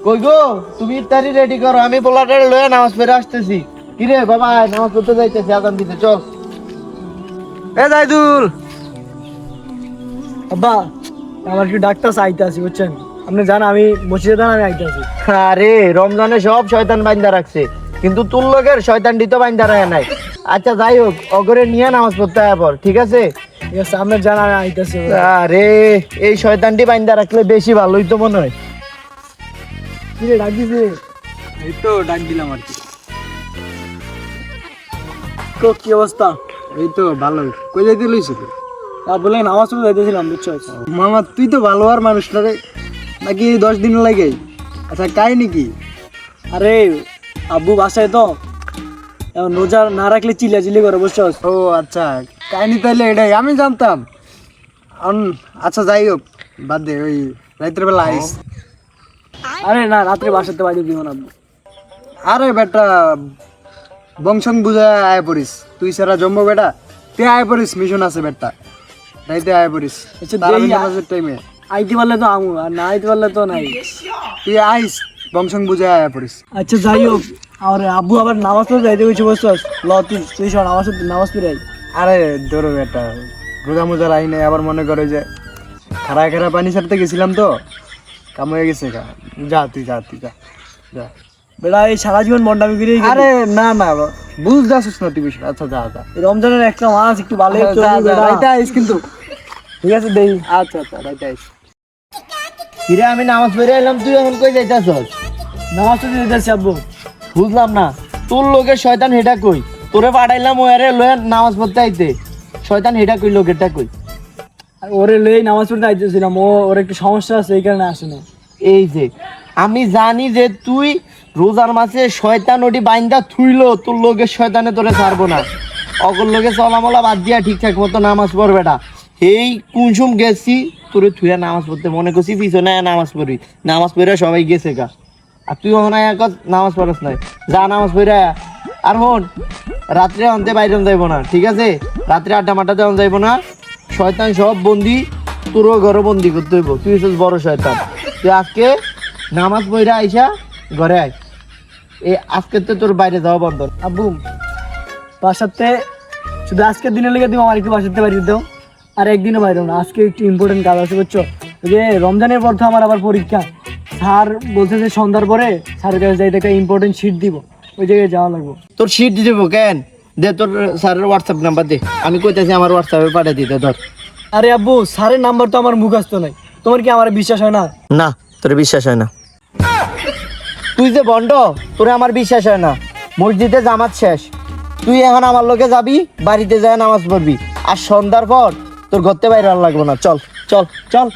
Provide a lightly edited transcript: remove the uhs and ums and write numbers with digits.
কই গো, তুমি ইফতারি রেডি করো, আমি পোলাটা লয়ে নামাজ পড়ে আসতেছি। কিরে বাবা, নামাজ পড়তে যাইতেছি, আজান দিতে, চল। এ জাইদুল, আব্বা আমার কি ডাক্তার চাইতে আছি বুঝছেন, আপনি জান আমি মসজিদে দান আমি আইতে আছি। আরে রমজানে সব শয়তান বাইন্দা রাখছে, কিন্তু তোর লোকের শয়তানটি তো বাইন্দা রাখে নাই। আচ্ছা যাই হোক, অগরে নিয়ে নামাজ পড়তে হয় পর, ঠিক আছে? ঠিক আছে, আপনি জান আমি আইতেছি। আরে এই শয়তানটি বাইন্দা রাখলে বেশি ভালোই তো মনে হয়। কি রে ডাক দিছে? এই তো ডাক দিলাম আর কি। তো কি অবস্থা? এই তো ভালো। কই যাইতে লইছ তুই? আর বলে নামাজ পড়তে যাইতেছিলাম বুঝছো। মামা তুই তো ভালো আর মানুষটা রে, নাকি 10 দিন লাগে? আচ্ছা কাহিনী কি? আরে আব্বু বাসায় তো এখন রোজা না রাখলে চিল্লাচিল্লি করে বুঝছো। ও আচ্ছা, কাহিনী তাইলে এটাই, আমি জানতাম। আচ্ছা যাই হোক, বাদ দে, ওই রাতের বেলা আইস। আরে না, রাত্রে বাসাতে বাড়ি দিব না আব্বু। আরে বেটা, বংশং বুঝা আয় পড়িস, তুই সারা জম্বো বেটা, তুই আয় পড়িস, মিশন আছে বেটা, রাইতে আয় পড়িস। আচ্ছা, তারাবি দেই, নামাজের টাইমে আইতে পারলে তো আমু, আর না আইতে পারলে তো নাই। তুই আইস, বংশং বুঝা আয় পড়িস। আচ্ছা যাই হোক, আর আব্বু আবার নামাজ পড়তে যাইতে বলছে বুঝছো। ল তুই সব নামাজ পড়ে আই। আরে ধরো বেটা, রোজা মোজা লাই নাই, আবার মনে করে যে খাড়া খাড়া পানি ছাড়তে গেছিলাম তো, কাম হয়ে গেছে। যা তুই যা, তুই যা যা। বেটা এই সারা জীবন মন্ডামি করে আরে না না, বুঝতে আসিস না তুই বিষয়। আচ্ছা যা যা রমজানের একটা মাস একটু ভালো যা যা, রাইতে আইস কিন্তু। ঠিক আছে দেই। আচ্ছা আচ্ছা, রাইতে আইস। কিরে আমি নামাজ পড়ে এলাম, তুই এখন কই যাইতাছস? নামাজ পড়তে যাইতেছি আব্বু। বুঝলাম না, তোর লোকের শয়তান হেটা কই? তোরে পাঠাইলাম ওয়ারে লয়ে নামাজ পড়তে আইতে, শয়তান হেটা কই, লোকেরটা কই? আর ওরে লই নামাজ পড়তে আইতেছিলাম, ওর একটু সমস্যা আছে এই কারণে আসে না। এই যে আমি জানি যে তুই রোজার মাসে শয়তান ওটি বাইন্দা থুইলো, তোর লোকের শয়তানে তোরে ছাড়বো না। অগর লোকে চলামলা বাদ দিয়া ঠিকঠাক মতো নামাজ পড়বে না। এই কুনসুম গেছি তোরে থুইয়া নামাজ পড়তে, মনে করছি পিছনে নামাজ পড়বি, নামাজ পড়ে সবাই গেছে গা, আর তুই ওখানে এক নামাজ পড়াস নাই। যা নামাজ পড়ে আয়। আর হন, রাত্রে অন্তে বাইরে যাইবো না, ঠিক আছে? রাত্রে আড্ডা মাড্ডাতে অন যাইবো না। শয়তান সব বন্দি, তোরও ঘরে বন্দি করতে হইব। তুই হচ্ছিস বড় শয়তান। তুই আজকে নামাজ পড়ে আইসা ঘরে আয়। আজকে তো তোর বাইরে যাওয়া বন্ধ। আব্বু বাসাতে শুধু আজকের দিনে লেগে তুমি আমার একটু বাসাতে বাড়ি দাও, আর একদিনও বাইরে না। আজকে একটু ইম্পর্টেন্ট কাজ আছে বুঝছো। ওই যে রমজানের পর তো আমার আবার পরীক্ষা। স্যার বলছে যে সন্ধ্যার পরে স্যারের কাছে যাইতে একটা ইম্পর্টেন্ট শিট দিব, ওই জায়গায় যাওয়া লাগবে। তোর সিট দিয়ে দেবো কেন? দে তোর স্যারের হোয়াটসঅ্যাপ নাম্বার দে, আমি কইতেছি আমার হোয়াটসঅ্যাপে পাঠিয়ে দিতে। ধর। আরে আব্বু, স্যারের নাম্বার তো আমার মুখস্থ নাই, তোমার কি আমার বিশ্বাস হয় না? না, তোর বিশ্বাস হয় না। তুই যে বন্ড, তোরে আমার বিশ্বাস হয় না। মসজিদে জামাত শেষ, তুই এখন আমার লোকে যাবি, বাড়িতে যায় নামাজ পড়বি, আর সন্ধ্যার পর তোর ঘরতে বাইরে আর লাগবো না। চল চল চল।